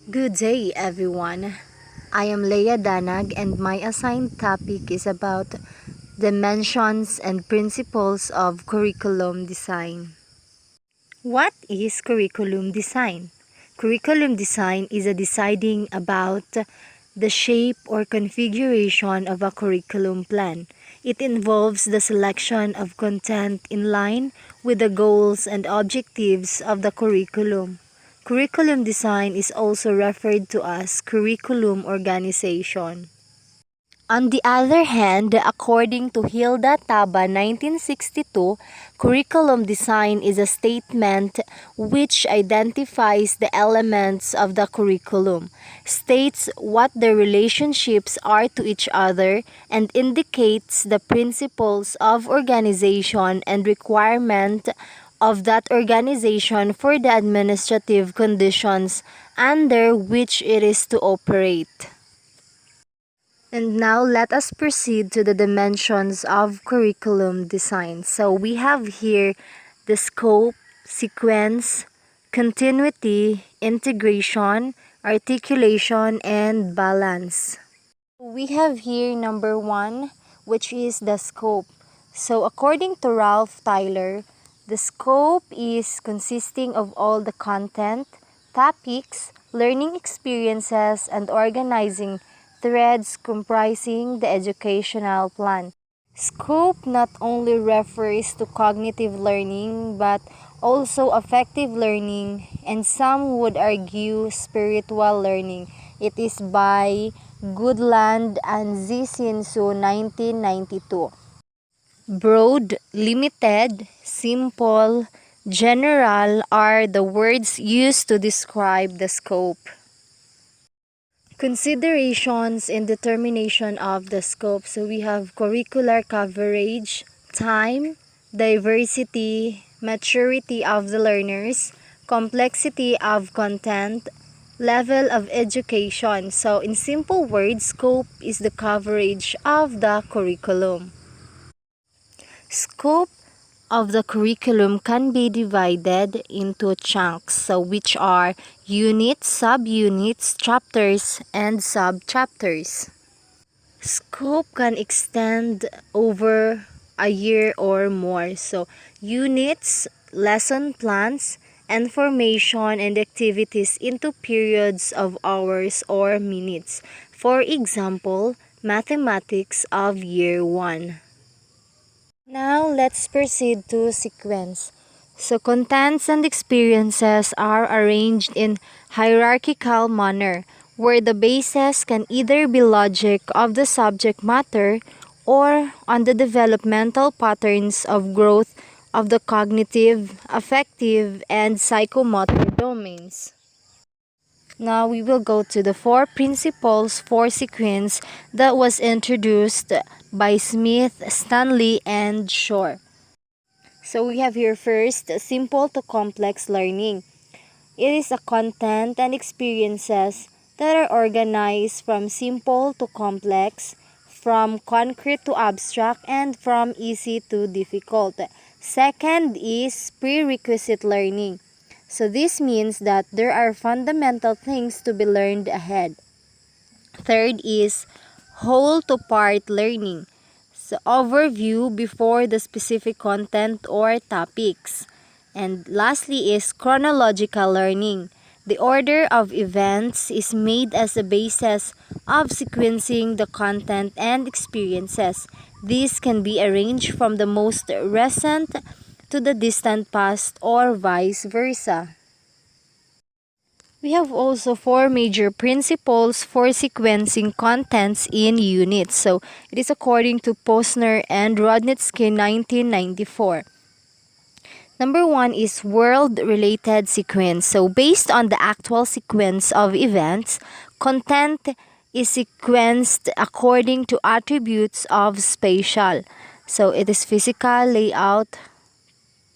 Good day, everyone. I am Leia Danag, and my assigned topic is about dimensions and principles of curriculum design. What is curriculum design? Curriculum design is a deciding about the shape or configuration of a curriculum plan. It involves the selection of content in line with the goals and objectives of the curriculum. Curriculum design is also referred to as curriculum organization. On the other hand, according to Hilda Taba 1962, curriculum design is a statement which identifies the elements of the curriculum, states what their relationships are to each other, and indicates the principles of organization and requirement of that organization for the administrative conditions under which it is to operate. And now let us proceed to the dimensions of curriculum design. So we have here the scope, sequence, continuity, integration, articulation, and balance. We have here number one, which is the scope. So according to Ralph Tyler, the scope is consisting of all the content, topics, learning experiences, and organizing threads comprising the educational plan. Scope not only refers to cognitive learning but also affective learning, and some would argue spiritual learning. It is by Goodland and Zisinsu 1992. Broad, limited, simple, general are the words used to describe the scope. Considerations in determination of the scope. So we have curricular coverage, time, diversity, maturity of the learners, complexity of content, level of education. So in simple words, scope is the coverage of the curriculum. Scope of the curriculum can be divided into chunks, so which are units, subunits, chapters, and subchapters. Scope can extend over a year or more. So units, lesson plans, information, and activities into periods of hours or minutes. For example, mathematics of year 1. Now, let's proceed to sequence. So, contents and experiences are arranged in hierarchical manner, where the basis can either be logic of the subject matter or on the developmental patterns of growth of the cognitive, affective, and psychomotor domains. Now we will go to the four principles for sequence that was introduced by Smith, Stanley, and Shore. So we have here first simple to complex learning. It is a content and experiences that are organized from simple to complex, from concrete to abstract, and from easy to difficult. Second is prerequisite learning. So this means that there are fundamental things to be learned ahead. Third is whole to part learning. So overview before the specific content or topics. And lastly is chronological learning. The order of events is made as a basis of sequencing the content and experiences. This can be arranged from the most recent to the distant past or vice versa. We have also four major principles for sequencing contents in units. So it is according to Posner and Rodnitsky 1994. Number one is world-related sequence. So based on the actual sequence of events, content is sequenced according to attributes of spatial. So it is physical, layout,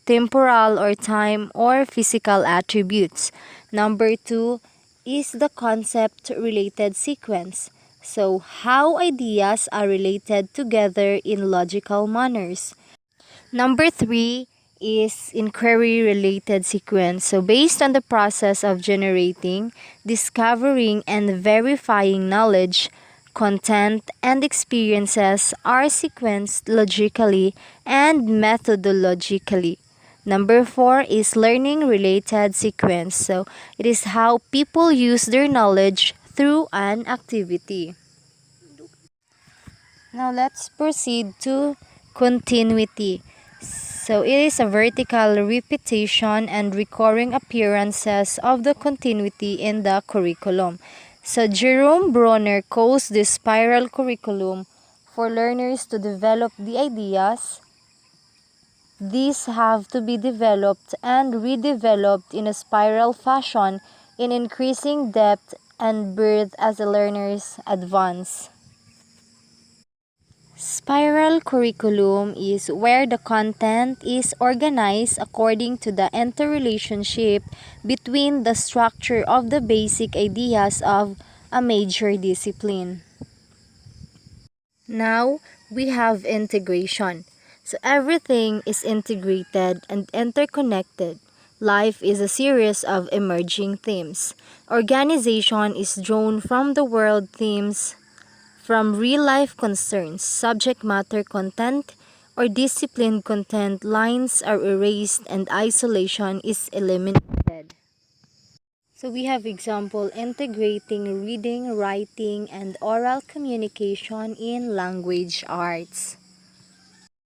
temporal or time, or physical attributes. Number two is the concept-related sequence. So how ideas are related together in logical manners. Number three is inquiry-related sequence. So based on the process of generating, discovering, and verifying knowledge, content, and experiences are sequenced logically and methodologically. Number 4 is learning-related sequence. So it is how people use their knowledge through an activity. Now let's proceed to continuity. So it is a vertical repetition and recurring appearances of the continuity in the curriculum. So Jerome Bronner calls this spiral curriculum for learners to develop the ideas. These have to be developed and redeveloped in a spiral fashion in increasing depth and breadth as the learners advance. Spiral curriculum is where the content is organized according to the interrelationship between the structure of the basic ideas of a major discipline. Now, we have integration. So everything is integrated and interconnected. Life is a series of emerging themes. Organization is drawn from the world themes, from real-life concerns. Subject matter content or discipline content lines are erased and isolation is eliminated. So we have example integrating reading, writing, and oral communication in language arts.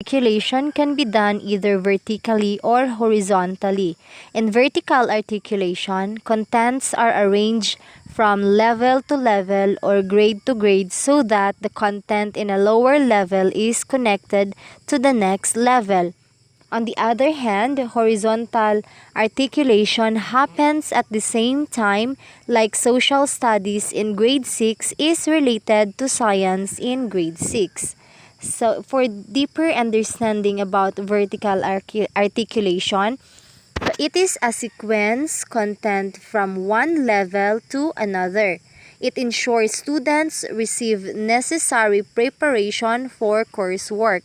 Articulation can be done either vertically or horizontally. In vertical articulation, contents are arranged from level to level or grade to grade so that the content in a lower level is connected to the next level. On the other hand, horizontal articulation happens at the same time, like social studies in grade 6 is related to science in grade 6. So, for deeper understanding about vertical articulation, it is a sequence content from one level to another. It ensures students receive necessary preparation for coursework.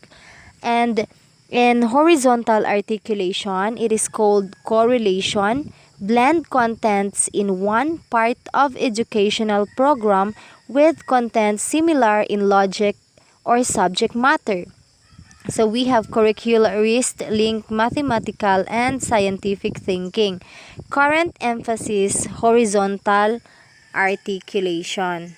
And in horizontal articulation, it is called correlation. Blend contents in one part of educational program with content similar in logic or subject matter. So we have curricularist link mathematical and scientific thinking. Current emphasis horizontal articulation.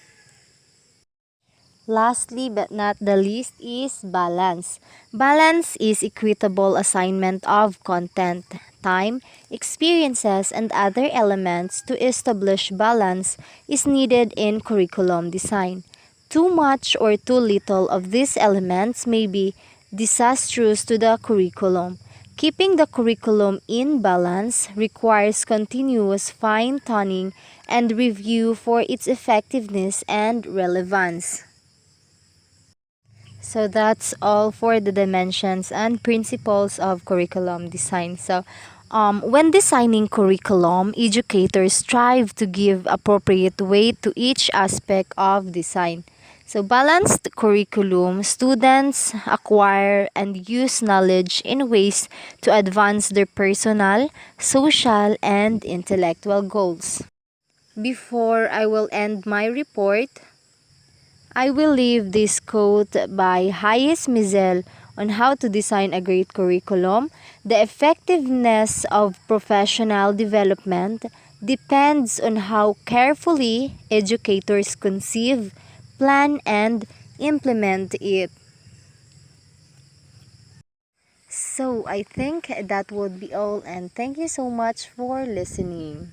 Lastly but not the least is balance. Balance is equitable assignment of content, time, experiences, and other elements. To establish balance is needed in curriculum design. Too much or too little of these elements may be disastrous to the curriculum. Keeping the curriculum in balance requires continuous fine-tuning and review for its effectiveness and relevance. So that's all for the dimensions and principles of curriculum design. So when designing curriculum, educators strive to give appropriate weight to each aspect of design. So balanced curriculum, students acquire and use knowledge in ways to advance their personal, social, and intellectual goals. Before I will end my report, I will leave this quote by Hayes Mizel on how to design a great curriculum. The effectiveness of professional development depends on how carefully educators conceive, plan, and implement it. So I think that would be all, and thank you so much for listening.